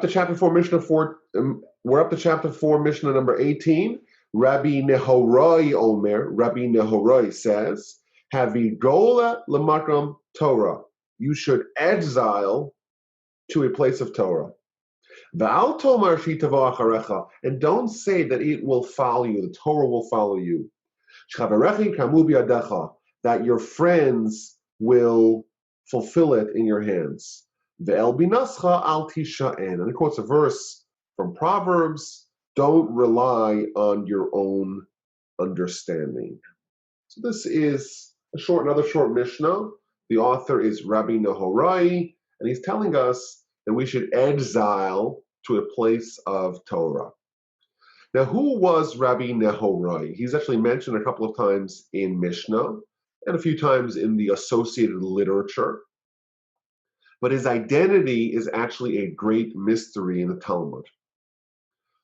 up to chapter 4, Mishnah 4. We're up to chapter 4, Mishnah number 18. Rabbi Nehorai Omer. Rabbi Nehorai says, Havigola lemakom Torah. You should exile to a place of Torah. V'al tomar shi tavo acharecha. And don't say that it will follow you. The Torah will follow you. Sh'chaverechi kamu biyadecha. That your friends will fulfill it in your hands. Ve'el binascha al tisha'en. And it quotes a verse from Proverbs, don't rely on your own understanding. So this is another short Mishnah. The author is Rabbi Nehorai, and he's telling us that we should exile to a place of Torah. Now, who was Rabbi Nehorai? He's actually mentioned a couple of times in Mishnah and a few times in the associated literature. But his identity is actually a great mystery in the Talmud.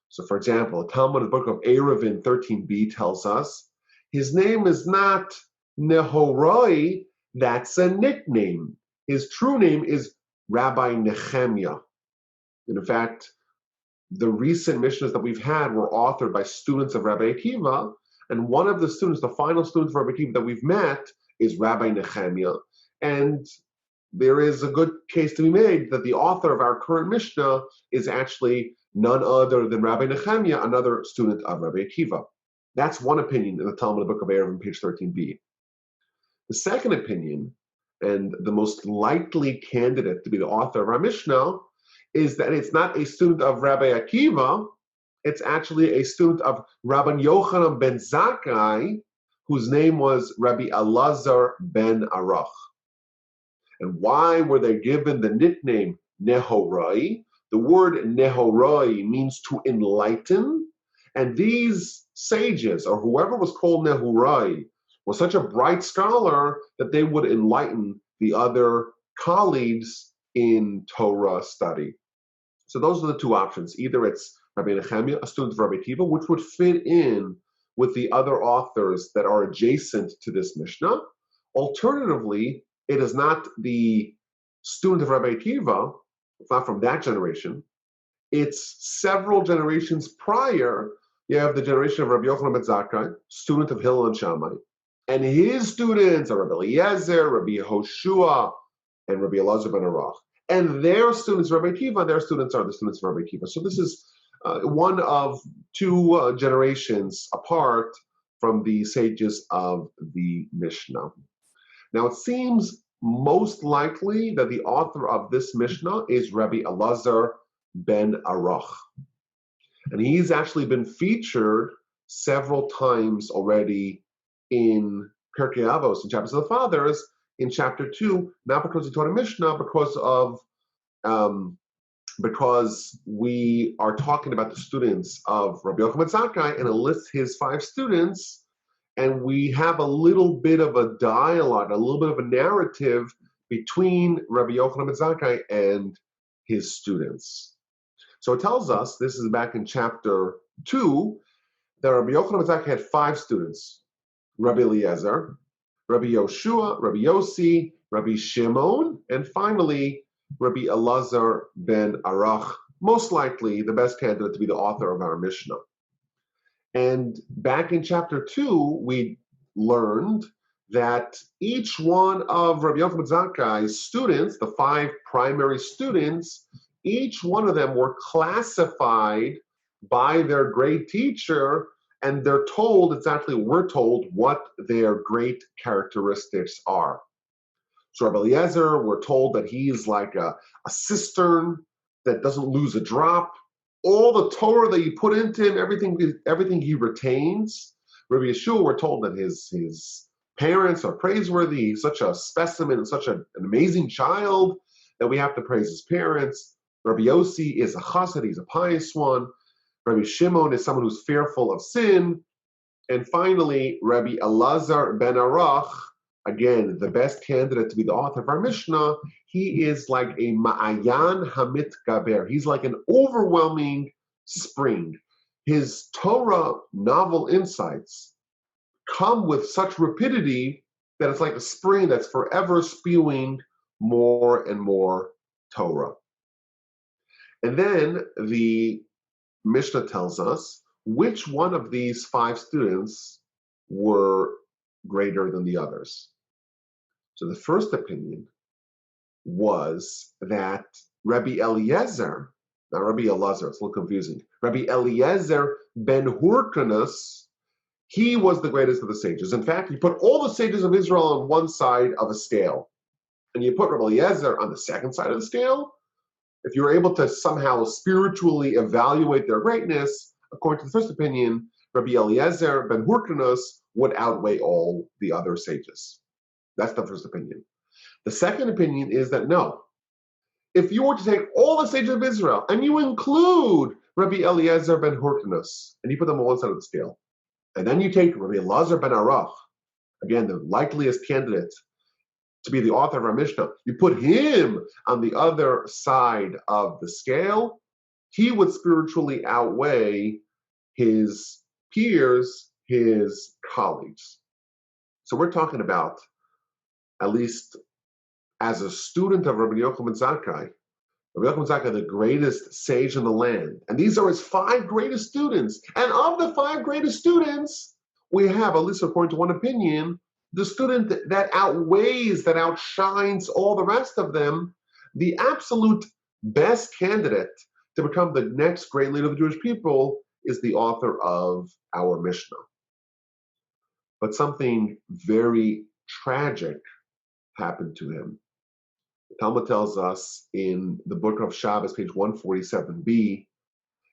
So, for example, the Talmud, the book of Eruvin 13b tells us his name is not Nehorai, that's a nickname. His true name is Rabbi Nehemiah. And in fact, the recent Mishnahs that we've had were authored by students of Rabbi Akiva, and one of the students, the final students of Rabbi Akiva that we've met, is Rabbi Nehemiah. And there is a good case to be made that the author of our current Mishnah is actually none other than Rabbi Nehemiah, another student of Rabbi Akiva. That's one opinion in the Talmud book of Eruvin, page 13b. The second opinion, and the most likely candidate to be the author of our Mishnah, is that it's not a student of Rabbi Akiva, it's actually a student of Rabbi Yochanan ben Zakkai, whose name was Rabbi Elazar ben Arach. And why were they given the nickname Nehorai? The word Nehorai means to enlighten, and these sages, or whoever was called Nehorai, was such a bright scholar that they would enlighten the other colleagues in Torah study. So those are the two options. Either it's Rabbi Nehemiah, a student of Rabbi Akiva, which would fit in with the other authors that are adjacent to this Mishnah. Alternatively, it is not the student of Rabbi Akiva, it's not from that generation. It's several generations prior. You have the generation of Rabbi Yochanan ben Zakkai, student of Hillel and Shammai. And his students are Rabbi Eliezer, Rabbi Yehoshua, and Rabbi Elazar ben Arach. And their students, Rabbi Akiva, their students are the students of Rabbi Akiva. So this is one of two generations apart from the sages of the Mishnah. Now it seems most likely that the author of this Mishnah is Rabbi Elazar ben Arach. And he's actually been featured several times already in Pirkei Avos, in Chapters of the Fathers, in chapter 2, not because he taught a Mishnah, because we are talking about the students of Rabbi Yochanan ben Zakkai, and it lists his 5 students, and we have a little bit of a dialogue, a little bit of a narrative between Rabbi Yochanan ben Zakkai and his students. So it tells us, this is back in chapter 2, that Rabbi Yochanan ben Zakkai had 5 students: Rabbi Eliezer, Rabbi Yoshua, Rabbi Yossi, Rabbi Shimon, and finally, Rabbi Elazar ben Arach, most likely the best candidate to be the author of our Mishnah. And back in chapter 2, we learned that each one of Rabbi Yochanan ben Zakkai's students, the 5 primary students, each one of them were classified by their great teacher, and they're told, we're told what their great characteristics are. So Rabbi Eliezer, we're told that he's like a cistern that doesn't lose a drop. All the Torah that you put into him, everything he retains. Rabbi Yeshua, we're told that his parents are praiseworthy. He's such a specimen and such an amazing child that we have to praise his parents. Rabbi Yossi is a chassid, he's a pious one. Rabbi Shimon is someone who's fearful of sin. And finally, Rabbi Elazar ben Arach, again, the best candidate to be the author of our Mishnah, he is like a ma'ayan hamit gaber. He's like an overwhelming spring. His Torah novel insights come with such rapidity that it's like a spring that's forever spewing more and more Torah. And then the Mishnah tells us which one of these 5 students were greater than the others. So the first opinion was that Rabbi Eliezer, not Rabbi Elazar, it's a little confusing. Rabbi Eliezer ben Hyrcanus, he was the greatest of the sages. In fact, you put all the sages of Israel on one side of a scale, and you put Rabbi Eliezer on the second side of the scale. If you were able to somehow spiritually evaluate their greatness, according to the first opinion, Rabbi Eliezer ben Hyrcanus would outweigh all the other sages. That's the first opinion. The second opinion is that no, if you were to take all the sages of Israel and you include Rabbi Eliezer ben Hyrcanus, and you put them on one side of the scale, and then you take Rabbi Elazar ben Arach, again, the likeliest candidate to be the author of our Mishnah, you put him on the other side of the scale, he would spiritually outweigh his peers, his colleagues. So we're talking about, at least as a student of Rabbi Yochanan ben Zakkai, Rabbi Yochanan ben Zakkai, the greatest sage in the land. And these are his 5 greatest students. And of the 5 greatest students, we have, at least according to one opinion, the student that outweighs, that outshines all the rest of them, the absolute best candidate to become the next great leader of the Jewish people is the author of our Mishnah. But something very tragic happened to him. The Talmud tells us in the book of Shabbos, page 147b,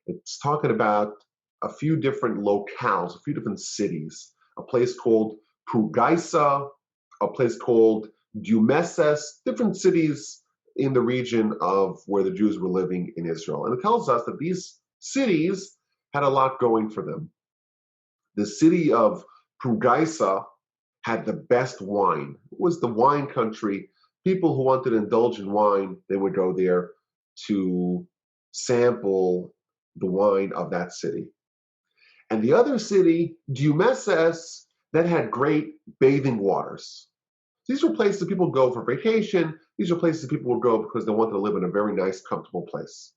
it's talking about a few different locales, a few different cities, a place called Prugaisa, a place called Dumeses, different cities in the region of where the Jews were living in Israel. And it tells us that these cities had a lot going for them. The city of Prugaisa had the best wine. It was the wine country. People who wanted to indulge in wine, they would go there to sample the wine of that city. And the other city, Dumeses, that had great bathing waters. These were places that people go for vacation. These are places that people would go because they wanted to live in a very nice, comfortable place.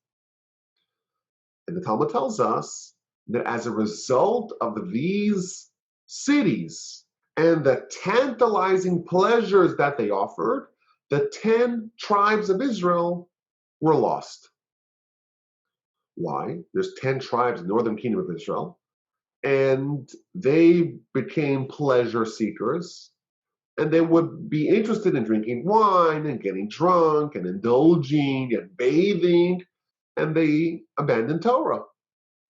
And the Talmud tells us that as a result of these cities and the tantalizing pleasures that they offered, the 10 tribes of Israel were lost. Why? There's 10 tribes in the northern kingdom of Israel, and they became pleasure seekers, and they would be interested in drinking wine and getting drunk and indulging and bathing, and they abandoned Torah.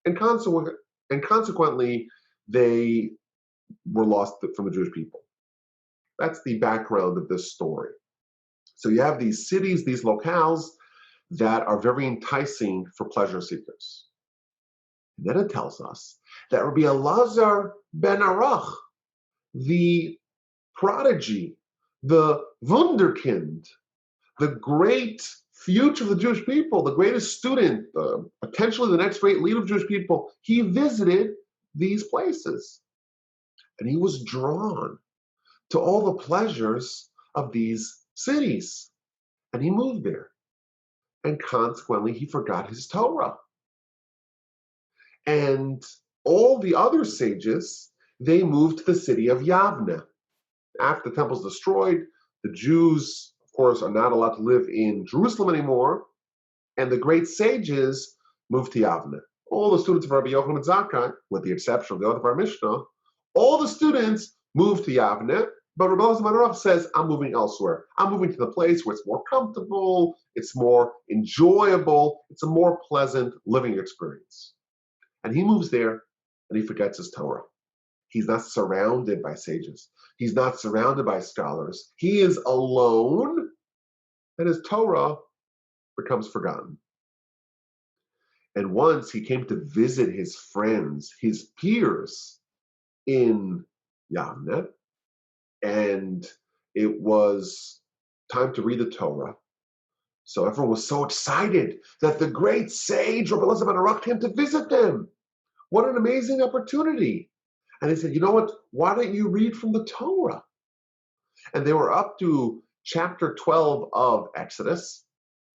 And consequently, they were lost from the Jewish people. That's the background of this story. So you have these cities, these locales that are very enticing for pleasure seekers. And then it tells us that Rabbi Elazar ben Arach, the prodigy, the wunderkind, the great future of the Jewish people, the greatest student, potentially the next great leader of Jewish people, he visited these places. And he was drawn to all the pleasures of these cities. And he moved there. And consequently, he forgot his Torah. And all the other sages, they moved to the city of Yavne. After the temple's destroyed, the Jews, of course, are not allowed to live in Jerusalem anymore, and the great sages moved to Yavne. All the students of Rabbi Yochanan ben Zakkai, with the exception of the author of our Mishnah, all the students moved to Yavne, but Rabbi Elazar ben Arach says, I'm moving elsewhere. I'm moving to the place where it's more comfortable, it's more enjoyable, it's a more pleasant living experience. And he moves there, and he forgets his Torah. He's not surrounded by sages. He's not surrounded by scholars. He is alone, and his Torah becomes forgotten. And once he came to visit his friends, his peers in Yavne, and it was time to read the Torah. So everyone was so excited that the great sage Rabbi Elazar ben Arach came to visit them. What an amazing opportunity. And they said, you know what, why don't you read from the Torah? And they were up to chapter 12 of Exodus.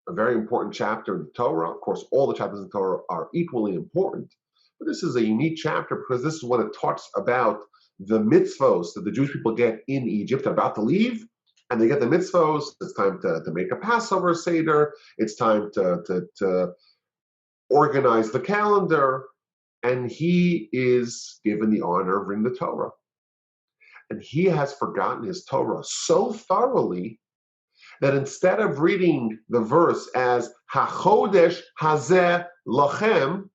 a very important chapter in the Torah. Of course, all the chapters in the Torah are equally important, but this is a unique chapter because this is when it talks about the mitzvos that the Jewish people get in Egypt. They're about to leave, and they get the mitzvos. It's time to make a Passover Seder. It's time to organize the calendar. And he is given the honor of reading the Torah. And he has forgotten his Torah so thoroughly that instead of reading the verse as HaChodesh Hazeh Lachem,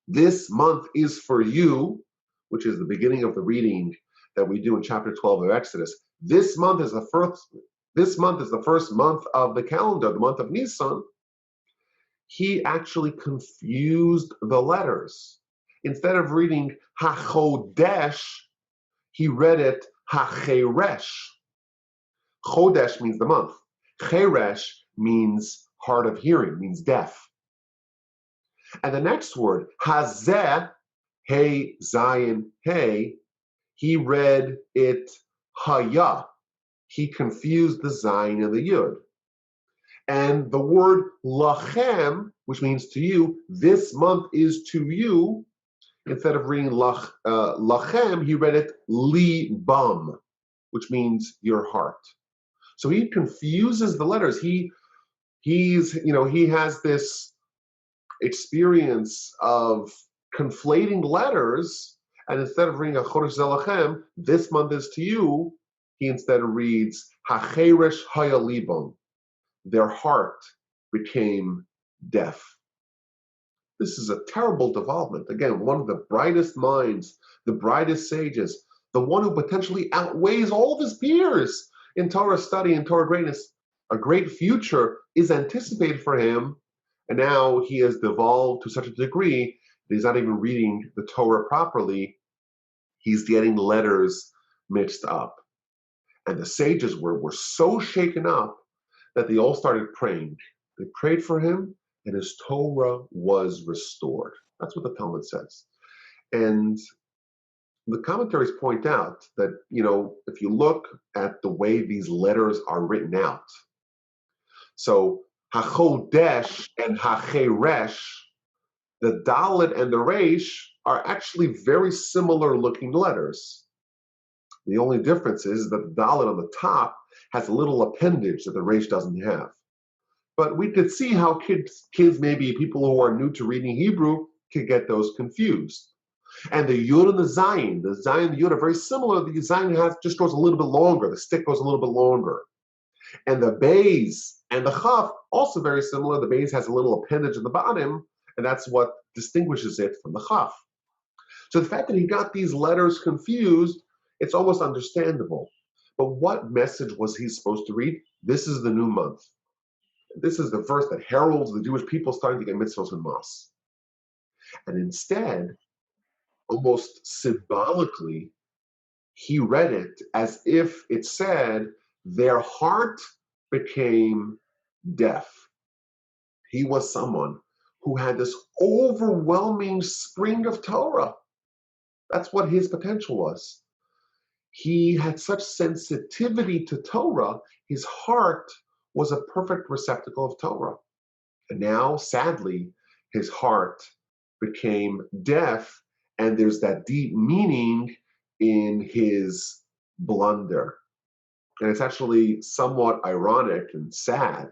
this month is for you, which is the beginning of the reading that we do in chapter 12 of Exodus. This month is the first month of the calendar, the month of Nisan. He actually confused the letters. Instead of reading HaChodesh, he read it HaCheresh. Chodesh means the month. Cheresh means hard of hearing, means deaf. And the next word, Hazeh, Hey, Zayin, Hey, he read it Haya. He confused the Zayin and the Yud. And the word Lachem, which means to you, this month is to you, instead of reading Lachem, he read it Li-bam, which means your heart. So he confuses the letters. He has this experience of conflating letters, and instead of reading HaChodesh Zelachem, this month is to you, he instead reads HaCheresh Hayalibon. Their heart became deaf. This is a terrible development. Again, one of the brightest minds, the brightest sages, the one who potentially outweighs all of his peers in Torah study and Torah greatness. A great future is anticipated for him, and now he has devolved to such a degree that he's not even reading the Torah properly. He's getting letters mixed up. And the sages were so shaken up that they all started praying. They prayed for him, and his Torah was restored. That's what the Talmud says. And the commentaries point out that, if you look at the way these letters are written out, so HaChodesh and HaCheresh, the Dalet and the Resh are actually very similar looking letters. The only difference is that the Dalet on the top has a little appendage that the Resh doesn't have. But we could see how kids, maybe people who are new to reading Hebrew, could get those confused. And the Yud and the Zayin and the Yud are very similar. The Zayin just goes a little bit longer. The stick goes a little bit longer. And the Beis and the Chaf, also very similar. The Beis has a little appendage at the bottom, and that's what distinguishes it from the Chaf. So the fact that he got these letters confused, it's almost understandable. But what message was he supposed to read? This is the new month. This is the verse that heralds the Jewish people starting to get mitzvahs and mas. And instead, almost symbolically, he read it as if it said, their heart became deaf. He was someone who had this overwhelming spring of Torah. That's what his potential was. He had such sensitivity to Torah, his heart was a perfect receptacle of Torah. And now, sadly, his heart became deaf, and there's that deep meaning in his blunder. And it's actually somewhat ironic and sad.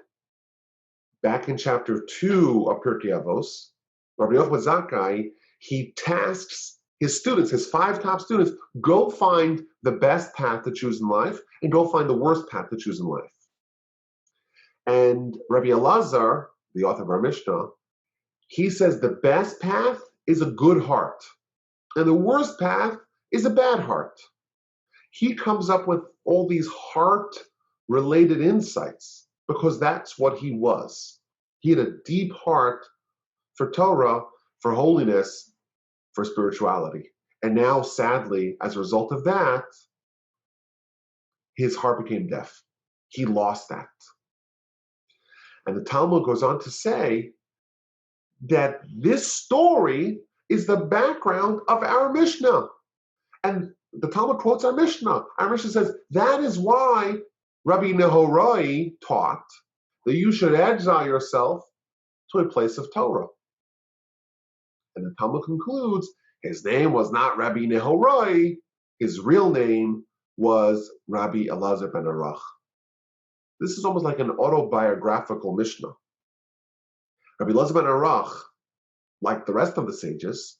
Back in chapter 2 of Pirkei Avos, Rabbi Yochanan Zakkai, he tasks his students, his 5 top students, go find the best path to choose in life and go find the worst path to choose in life. And Rabbi Elazar, the author of our Mishnah, he says the best path is a good heart, and the worst path is a bad heart. He comes up with all these heart-related insights because that's what he was. He had a deep heart for Torah, for holiness, for spirituality. And now, sadly, as a result of that, his heart became deaf. He lost that. And the Talmud goes on to say that this story is the background of our Mishnah. And the Talmud quotes our Mishnah. Our Mishnah says, that is why Rabbi Nehorai taught that you should exile yourself to a place of Torah. And the Talmud concludes, his name was not Rabbi Nehorai, his real name was Rabbi Elazar ben Arach. This is almost like an autobiographical Mishnah. Rabbi Elazar ben Arach, like the rest of the sages,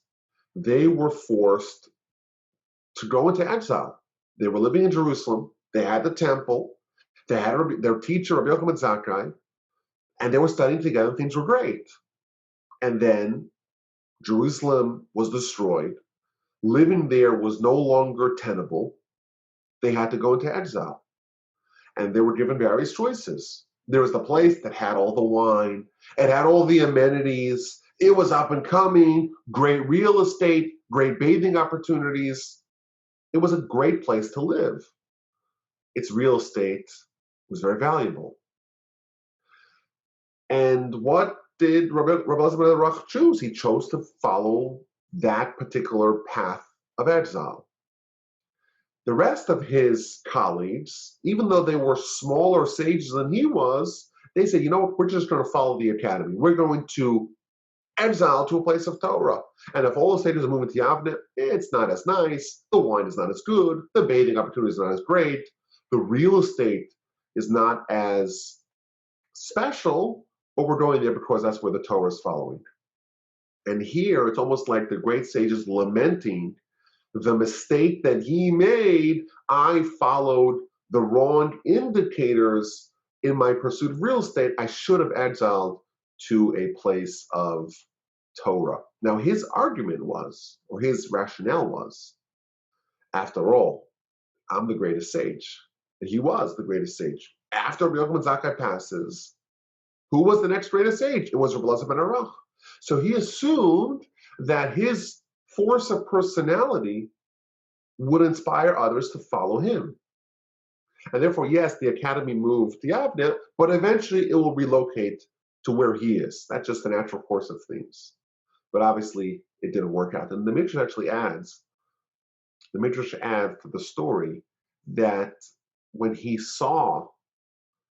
they were forced to go into exile. They were living in Jerusalem, they had the temple, they had their teacher, Rabbi Yaakov ben Zakkai, and they were studying together, and things were great. And then Jerusalem was destroyed. Living there was no longer tenable. They had to go into exile. And they were given various choices. There was the place that had all the wine, it had all the amenities, it was up and coming, great real estate, great bathing opportunities. It was a great place to live. Its real estate was very valuable. And what did Rabbi Elazar ben Arach choose? He chose to follow that particular path of exile. The rest of his colleagues, even though they were smaller sages than he was, they said, you know what, we're just going to follow the academy. We're going to exile to a place of Torah. And if all the sages are moving to Yavne, it's not as nice, the wine is not as good, the bathing opportunity is not as great, the real estate is not as special, but we're going there because that's where the Torah is following. And here, it's almost like the great sages lamenting the mistake that he made. I followed the wrong indicators in my pursuit of real estate. I should have exiled to a place of Torah. Now, his argument was, or his rationale was, after all, I'm the greatest sage. And he was the greatest sage. After Rabbi Yaakov ben Zakkai passes, who was the next greatest sage? It was Rabbi Elazar ben Arach. So he assumed that his force of personality would inspire others to follow him. And therefore, yes, the academy moved to Yavne, but eventually it will relocate to where he is. That's just the natural course of things. But obviously, it didn't work out. And the Midrash actually adds, to the story that when he saw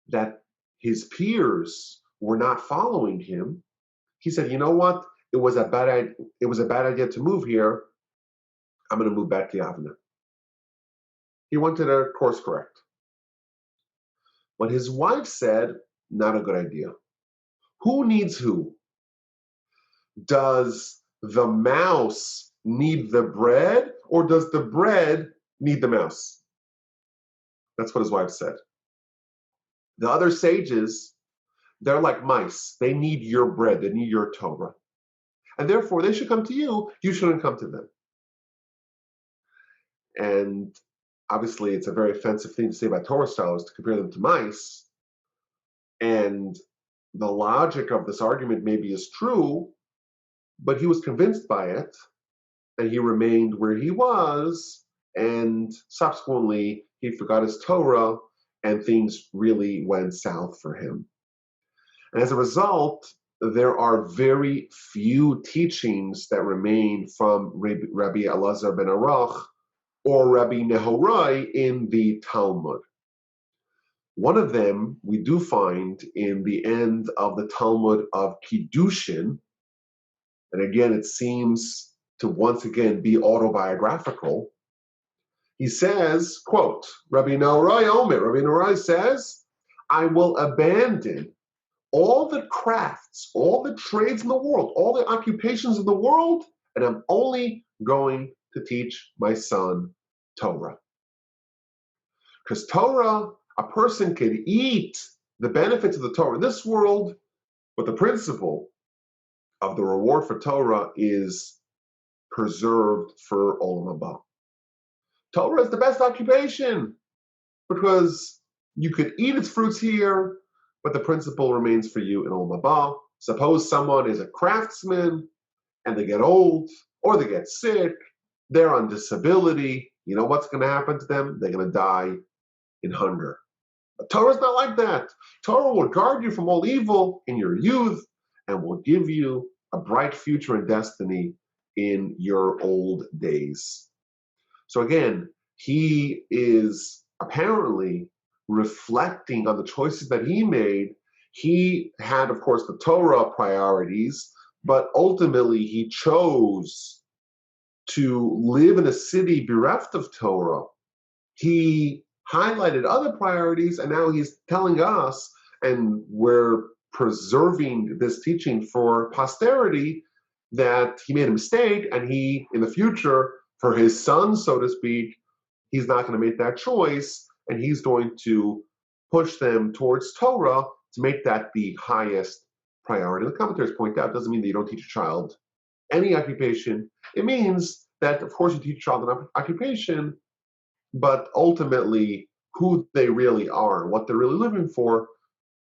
that his peers were not following him, he said, you know what? It was a bad idea to move here. I'm going to move back to Yavne. He wanted to course correct. But his wife said, not a good idea. Who needs who? Does the mouse need the bread, or does the bread need the mouse? That's what his wife said. The other sages, they're like mice. They need your bread. They need your Torah. And therefore, they should come to you. You shouldn't come to them. And obviously, it's a very offensive thing to say about Torah scholars, to compare them to mice. And the logic of this argument maybe is true, but he was convinced by it, and he remained where he was, and subsequently, he forgot his Torah, and things really went south for him. And as a result, there are very few teachings that remain from Rabbi Elazar ben Arach or Rabbi Nehorai in the Talmud. One of them we do find in the end of the Talmud of Kiddushin, and again, it seems to once again be autobiographical. He says, quote, Rabbi Nehorai says, I will abandon all the crafts, all the trades in the world, all the occupations of the world, and I'm only going to teach my son Torah. Because Torah, a person can eat the benefits of the Torah in this world, but the principle of the reward for Torah is preserved for Olam Haba. Torah is the best occupation because you could eat its fruits here, but the principle remains for you in Olam Haba. Suppose someone is a craftsman and they get old or they get sick, they're on disability. You know what's going to happen to them? They're going to die in hunger. But Torah is not like that. Torah will guard you from all evil in your youth and will give you a bright future and destiny in your old days. So again, he is apparently reflecting on the choices that he made. He had, of course, the Torah priorities, but ultimately he chose to live in a city bereft of Torah. He highlighted other priorities, and now he's telling us, and we're preserving this teaching for posterity, that he made a mistake, and he, in the future, for his son, so to speak, he's not going to make that choice, and he's going to push them towards Torah to make that the highest priority. The commentaries point out, it doesn't mean that you don't teach a child any occupation. It means that, of course, you teach a child an occupation, but ultimately who they really are, what they're really living for,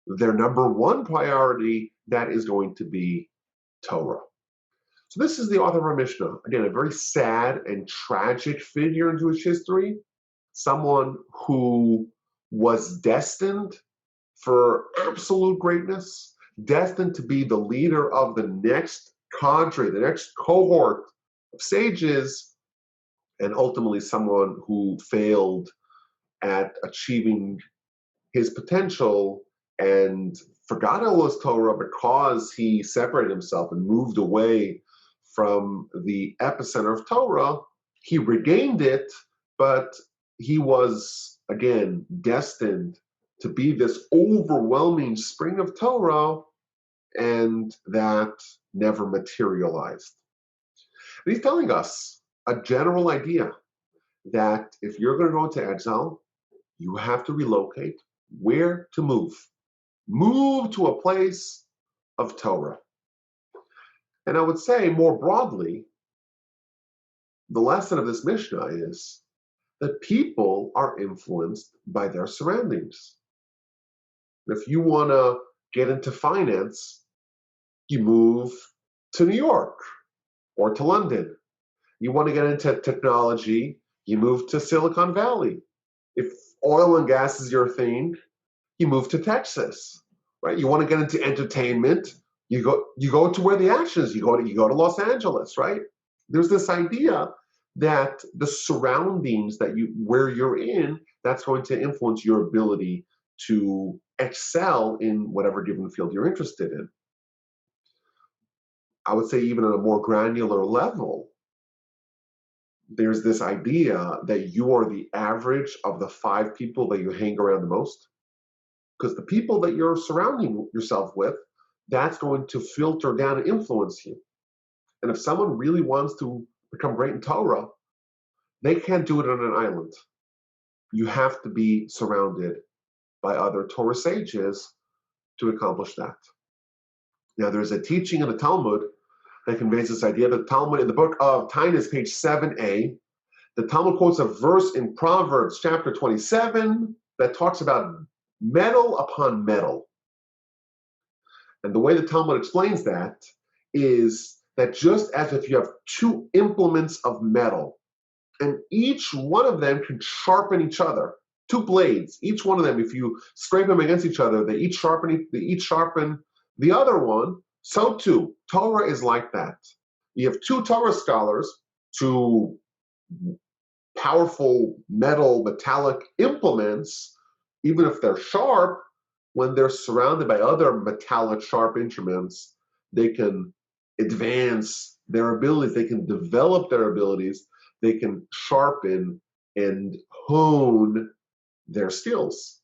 their number one priority, that is going to be Torah. So this is the author of our Mishnah. Again, a very sad and tragic figure in Jewish history, someone who was destined for absolute greatness, destined to be the leader of the next cadre, the next cohort of sages, and ultimately someone who failed at achieving his potential and forgot all his Torah because he separated himself and moved away from the epicenter of Torah. He regained it, but he was, again, destined to be this overwhelming spring of Torah, and that never materialized. And he's telling us a general idea that if you're going to go into exile, you have to relocate. Where to move? Move to a place of Torah. And I would say more broadly, the lesson of this Mishnah is that people are influenced by their surroundings. If you want to get into finance, you move to New York or to London. You want to get into technology, you move to Silicon Valley. If oil and gas is your thing, you move to Texas, right? You want to get into entertainment, you go to where the action is. You go to Los Angeles, right? There's this idea that the surroundings where you're in, that's going to influence your ability to excel in whatever given field you're interested in. I would say even at a more granular level, there's this idea that you are the average of the 5 people that you hang around the most. Because the people that you're surrounding yourself with, that's going to filter down and influence you. And if someone really wants to become great in Torah, they can't do it on an island. You have to be surrounded by other Torah sages to accomplish that. Now, there's a teaching in the Talmud that conveys this idea. The Talmud, in the book of Tainus, page 7a, the Talmud quotes a verse in Proverbs chapter 27 that talks about metal upon metal. And the way the Talmud explains that is that just as if you have 2 implements of metal, and each one of them can sharpen each other, 2 blades, each one of them, if you scrape them against each other, they each sharpen the other one. So too, Torah is like that. You have 2 Torah scholars, 2 powerful metallic implements. Even if they're sharp, when they're surrounded by other metallic sharp instruments, they can advance their abilities, they can develop their abilities, they can sharpen and hone their skills.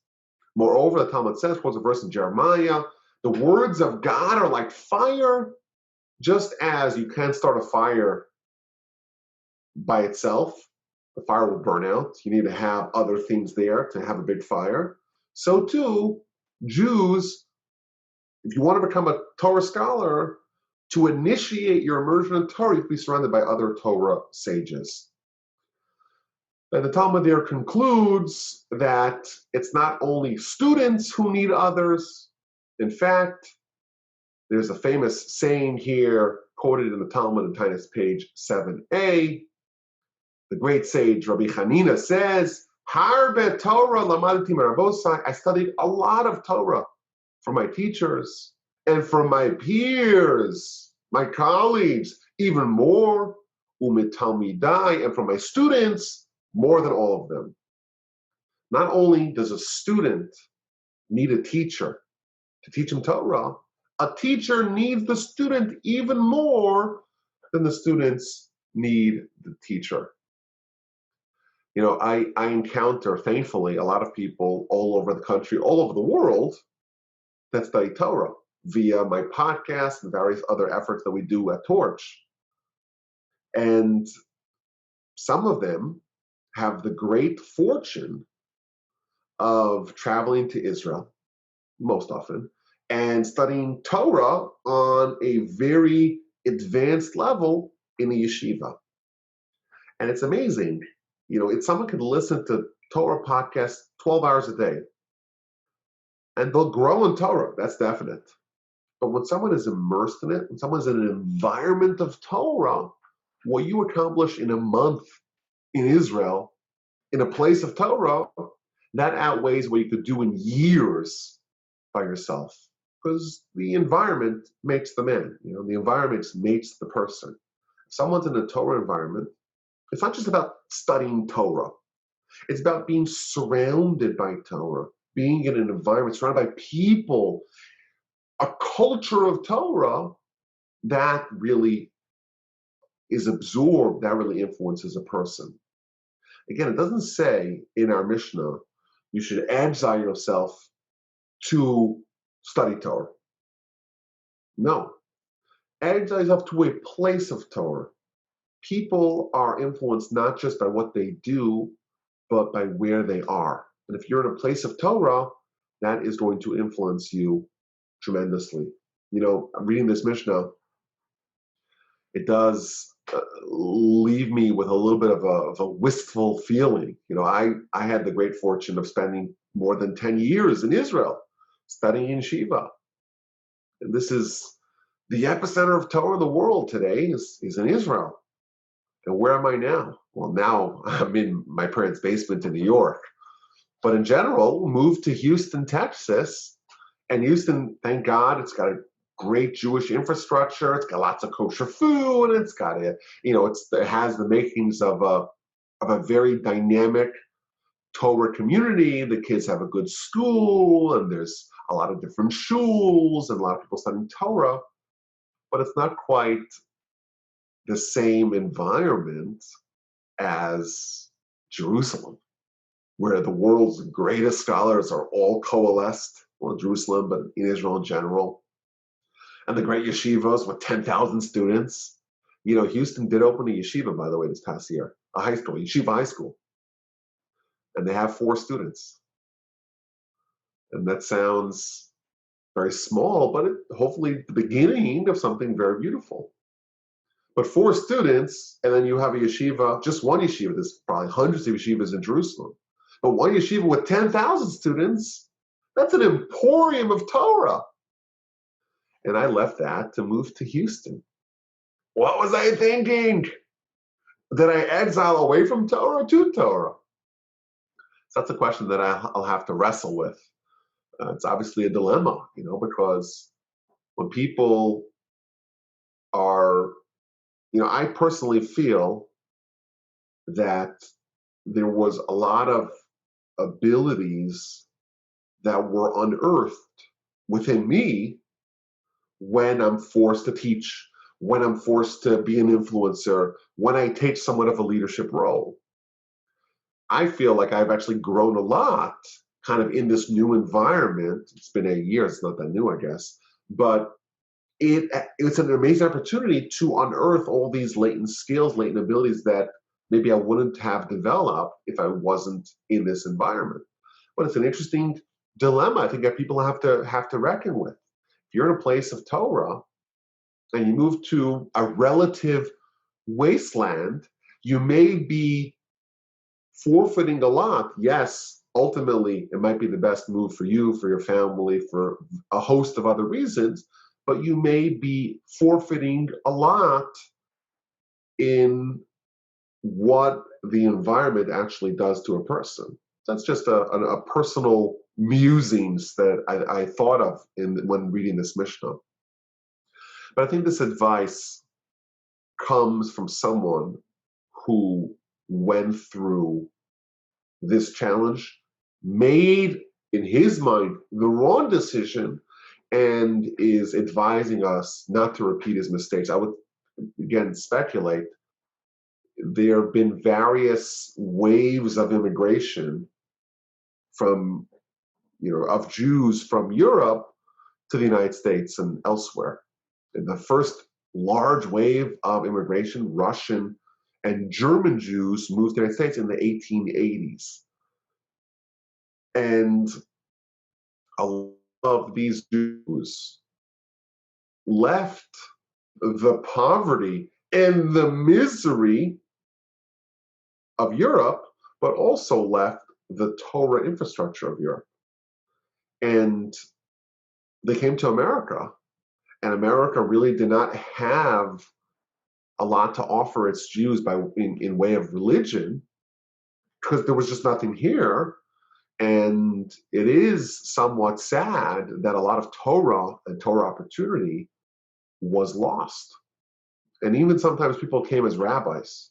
Moreover, the Talmud says, quotes a verse in Jeremiah, the words of God are like fire, just as you can't start a fire by itself. The fire will burn out. You need to have other things there to have a big fire. So too, Jews, if you want to become a Torah scholar, to initiate your immersion in Torah, you have to be surrounded by other Torah sages. And the Talmud there concludes that it's not only students who need others. In fact, there's a famous saying here, quoted in the Talmud in Tainus, page 7a. The great sage Rabbi Hanina says, Harbe Torah lamadti merabosai. I studied a lot of Torah from my teachers and from my peers, my colleagues, even more, umitalmidai, and from my students, more than all of them. Not only does a student need a teacher, to teach him Torah, a teacher needs the student even more than the students need the teacher. I encounter, thankfully, a lot of people all over the country, all over the world, that study Torah via my podcast and various other efforts that we do at Torch. And some of them have the great fortune of traveling to Israel, most often, and studying Torah on a very advanced level in a yeshiva. And it's amazing. If someone can listen to Torah podcasts 12 hours a day, and they'll grow in Torah, that's definite. But when someone is immersed in it, when someone's in an environment of Torah, what you accomplish in a month in Israel, in a place of Torah, that outweighs what you could do in years by yourself. Because the environment makes the man. The environment makes the person. If someone's in a Torah environment, it's not just about studying Torah. It's about being surrounded by Torah, being in an environment surrounded by people, a culture of Torah that really is absorbed, that really influences a person. Again, it doesn't say in our Mishnah you should exile yourself to study Torah. No. Exile yourself to a place of Torah. People are influenced not just by what they do, but by where they are. And if you're in a place of Torah, that is going to influence you tremendously. I'm reading this Mishnah. It does leave me with a little bit of a wistful feeling. I had the great fortune of spending more than 10 years in Israel studying in Shiva. And this is the epicenter of Torah in the world today is in Israel. And where am I now? Well, now I'm in my parents' basement in New York. But in general, moved to Houston, Texas. And Houston, thank God, it's got a great Jewish infrastructure. It's got lots of kosher food. It's got it has the makings of a very dynamic Torah community. The kids have a good school, and there's a lot of different shuls and a lot of people studying Torah. But it's not quite the same environment as Jerusalem, where the world's greatest scholars are all coalesced, well, in Jerusalem, but in Israel in general. And the great yeshivas with 10,000 students. Houston did open a yeshiva, by the way, this past year, a high school, yeshiva high school. And they have 4 students. And that sounds very small, but hopefully the beginning of something very beautiful. But 4 students, and then you have a yeshiva, just one yeshiva, there's probably hundreds of yeshivas in Jerusalem. But one yeshiva with 10,000 students, that's an emporium of Torah. And I left that to move to Houston. What was I thinking? Did I exile away from Torah to Torah? So that's a question that I'll have to wrestle with. It's obviously a dilemma, because when people are, I personally feel that there was a lot of abilities that were unearthed within me when I'm forced to teach, when I'm forced to be an influencer, when I take somewhat of a leadership role. I feel like I've actually grown a lot kind of in this new environment. It's been 8 years, it's not that new, I guess. But it's an amazing opportunity to unearth all these latent skills, latent abilities that maybe I wouldn't have developed if I wasn't in this environment. But it's an interesting dilemma I think that people have to reckon with. If you're in a place of Torah and you move to a relative wasteland, you may be forfeiting a lot. Yes, ultimately, it might be the best move for you, for your family, for a host of other reasons, but you may be forfeiting a lot in what the environment actually does to a person. That's just a personal musings that I thought of when reading this Mishnah. But I think this advice comes from someone who went through this challenge, made, in his mind, the wrong decision, and is advising us not to repeat his mistakes. I would, again, speculate. There have been various waves of immigration from, of Jews from Europe to the United States and elsewhere. The first large wave of immigration, Russian and German Jews, moved to the United States in the 1880s. And a lot of these Jews left the poverty and the misery of Europe, but also left the Torah infrastructure of Europe. And they came to America, and America really did not have a lot to offer its Jews in way of religion, because there was just nothing here. And it is somewhat sad that a lot of Torah and Torah opportunity was lost. And even sometimes people came as rabbis.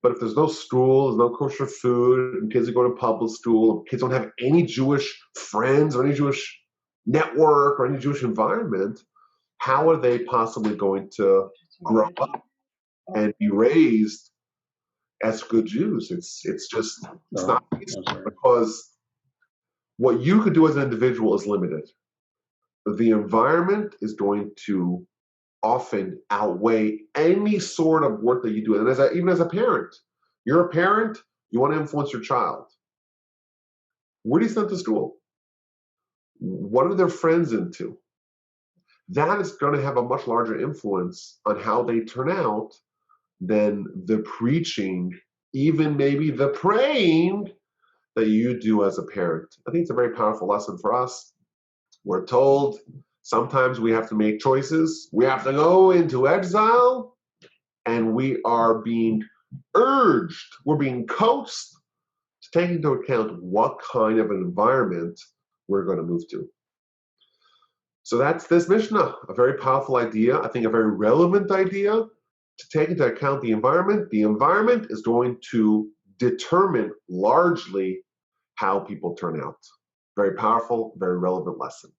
But if there's no school, there's no kosher food, and kids are going to public school, and kids don't have any Jewish friends or any Jewish network or any Jewish environment, how are they possibly going to grow up and be raised as good Jews? It's not easy, because what you could do as an individual is limited. The environment is going to often outweigh any sort of work that you do. And even as a parent, you're a parent, you want to influence your child. Where do you send to school? What are their friends into? That is going to have a much larger influence on how they turn out than the preaching, even maybe the praying that you do as a parent. I think it's a very powerful lesson for us. We're told sometimes we have to make choices. We have to go into exile, and we are being urged, we're being coaxed to take into account what kind of an environment we're going to move to. So that's this Mishnah, a very powerful idea, I think a very relevant idea to take into account the environment. The environment is going to determine largely how people turn out. Very powerful, very relevant lesson.